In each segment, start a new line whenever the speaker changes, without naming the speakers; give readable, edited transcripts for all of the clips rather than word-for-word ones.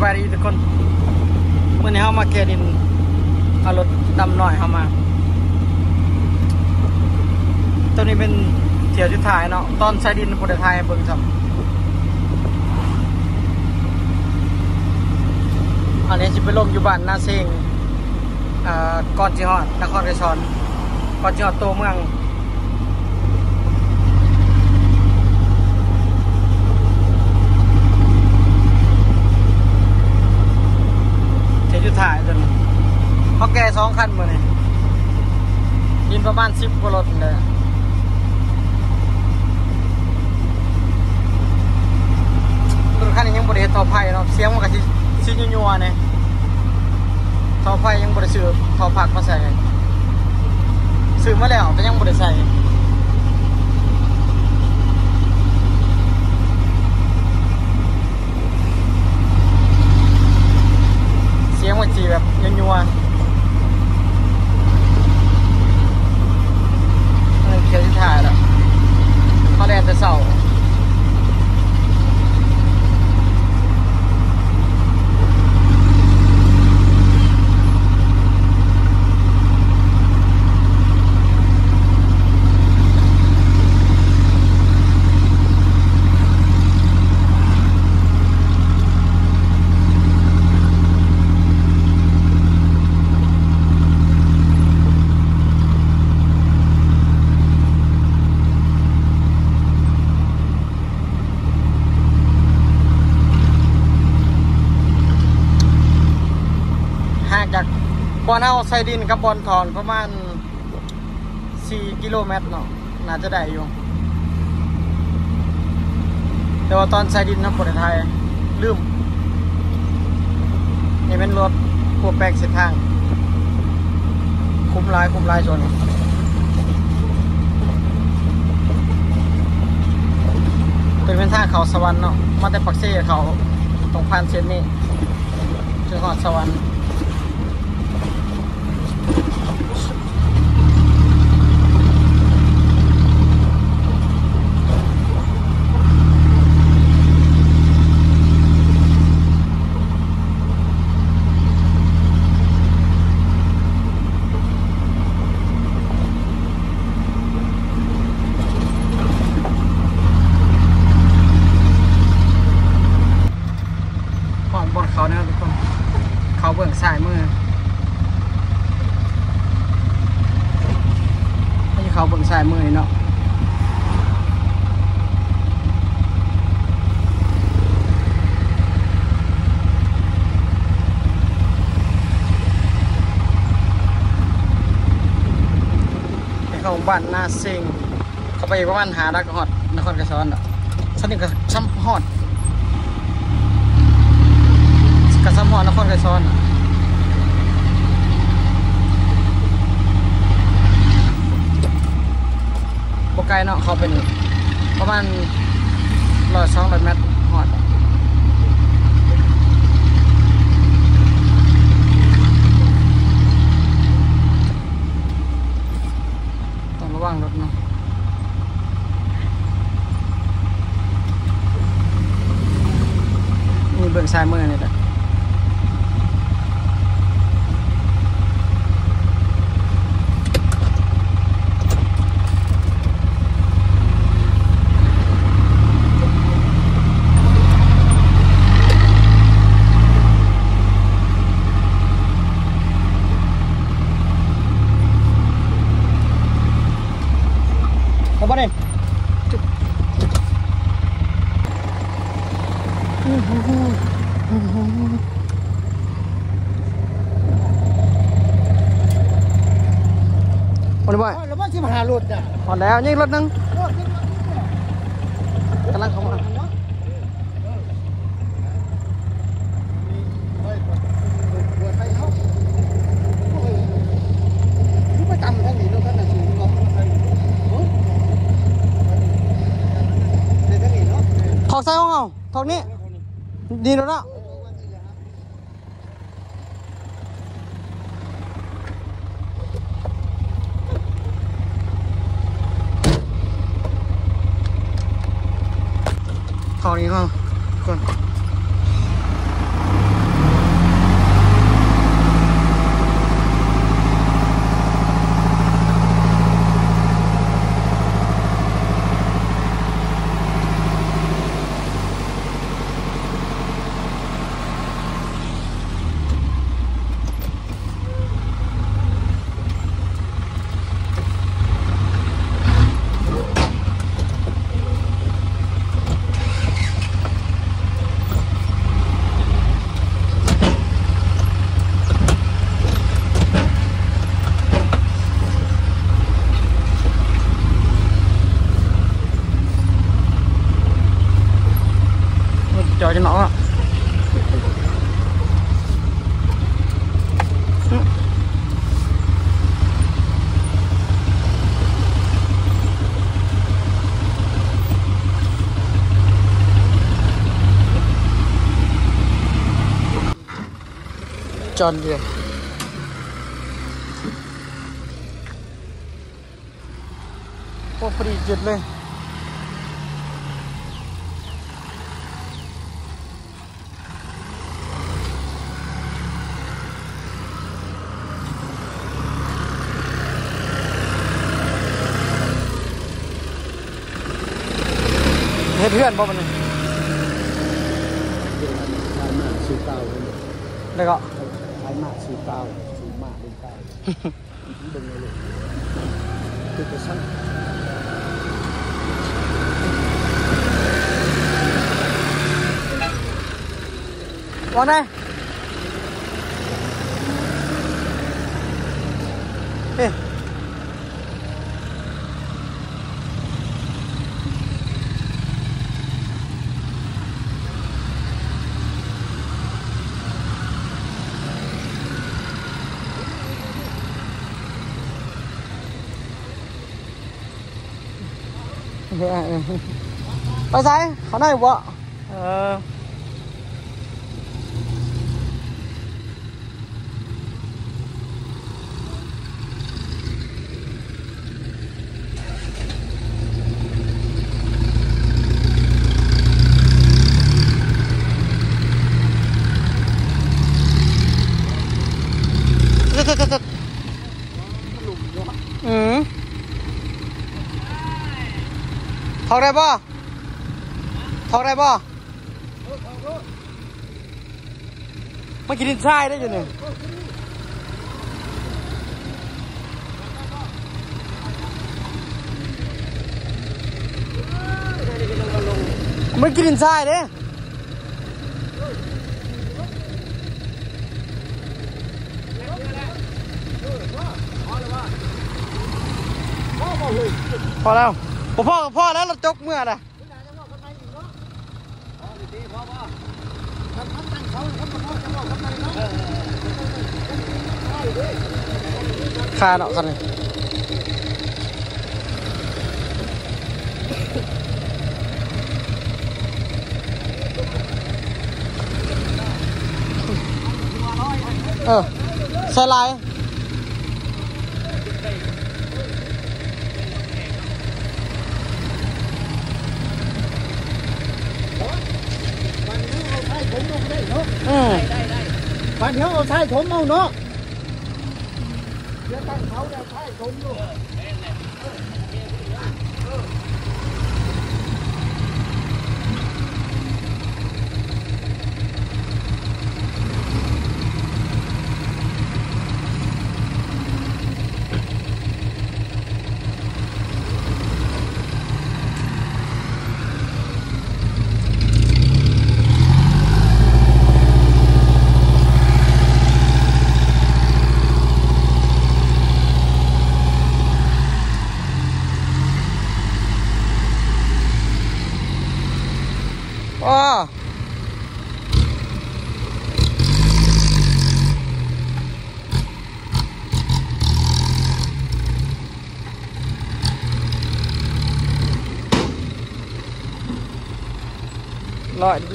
บายดีทุกคนวันนี้เฮามาแก้ดินเอารถดำหน่อยเฮามาตัวนี้เป็นเที่ยวสุดท้ายเนาะตอนใช้ดินบ่ได้ถ่ายให้เบิ่งซ้ำอันนี้สิไปลงอยู่บ้านนาเซงก่อนสิฮอดนครไกรสอนก่อนสิฮอดตัวเมืองถ่ายจนเขาแก่2คันมื้อนี้ดินประมาณ10กว่ารถเลยรถคันนี้ยังบ่ได้เฮ็ดท่อไผ่เนาะเสียงมันก็สิยัวๆนี่ท่อไผ่ยังบ่ได้ซื้อท่อพักมาใส่ซื้อมาแล้วแต่ยังบ่ได้ใส่เสียงมันจีแบบยัวๆเขียวที่ถ่ายแล้วเขาแลนแต่เสาจากบอนเฮาใส่ดินกับบอนถอนประมาณ4กิโลเมตรเนาะน่าจะได้อยู่แต่ว่าตอนใส่ดินนะบ่ได้ถ่ายลืมนี่เป็นรถพวกแปลกเส้นทางคุ้มหลายชนเป็นทางเขาสวรรค์เนาะมาแต่ปักเซ่เขาตรงผ่านเส้นนี้ถึงฮอดสวรรค์บนเขาเนี่ยทุกคนเขาเบื้องซ้ายมือนี่เขาเบื้องซ้ายมือเนาะเขาบ้านนาเซงเขาไปประมาณหาดักฮอดนครไกรสอนอ่ะฉันนี่ก็ซ้ำฮอดกระซ้ำหอนนครไกรสอนโปรไกเนาะเขาเป็นประมาณ100-200 เมตรหอดต้องระวังรถเนาะนี่เบื้องซ้ายมือนี่แหละเอาบ่นี่วันนี้บ่แล้วบ่สิมาหารถอ่ะพอแล้วยิงรถนึงกำลังเข้ามาถอกใส่ห้องเอาถอกนี้ดีแล้วนะถอกนี้ก่อน ยวจะเนาะจอนเดียวพอดีจุดเลยเฮ็ดเพื่อนบ่มันนี่ขายมากซื้อเก่าแล้วก็ขายมากซื้อเก่าซื้อมากเป็นเก่าเบิ่งเลยคือจะสั่งว่าไงเอ๊ะไปใส่เขาได้บ่ทอกได้ป่ะทอกได้ป่ะมากินดินทรายได้อยู่เนี่ยมากินดินทรายเด้พอแล้วพ่อแล้วเราจกเมื่อน่ะคาเนาะกันเลยใส่ลายบ้านเขาเอาใช้ถมเอาเนาะเดี๋ยวตั้งเขาเอาใช้ถมลูก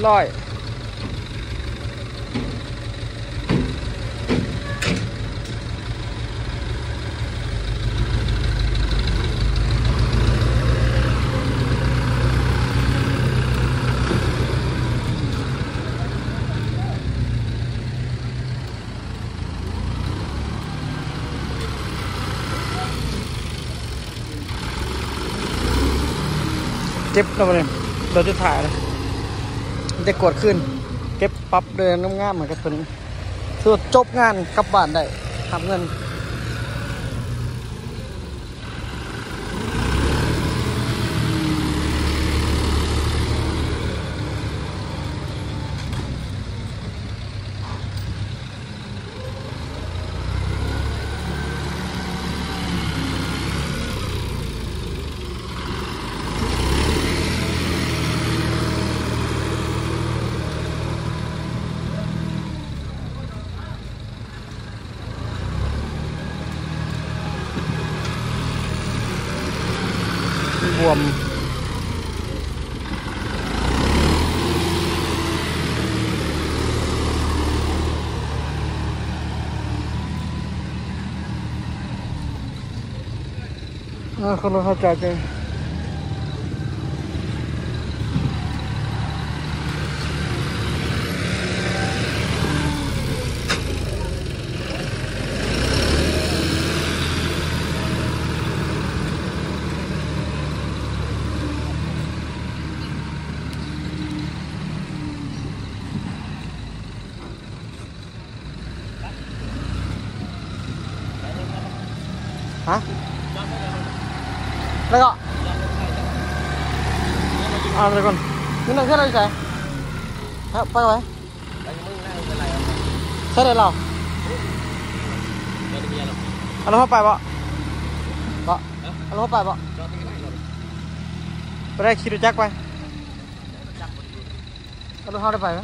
ลอยเก็บแล้วเนี่ยเราจะถ่ายเลยจะกดขึ้นเก็บปั๊บเดินงามๆเหมือนกับตัวนี้คือจบงานกลับบ้านได้ทำเงิน ท่วมคนเราเข้าใจจังฮะแล้วก็เอาเลยก่อนนี่นั่งแค่ไหนใช่ครับไปไว้ใช่เลยเราเอารถเข้าไปบ่เอารถเข้าไปบ่ไปได้ขี่รถจักรไปเอารถเข้าได้ไปไหม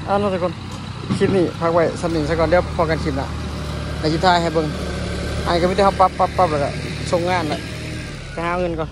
เอารถเลยก่อนคลิปนี้พักไว้สักหนึ่งสักก่อนเดี๋ยวพอกันคลิปหน้าในคลิปท้ายให้เบิ่งไอ้ก็ไม่ได้เขาปั๊บแล้วก็ส่งงานเลยไปหาเงินก่อน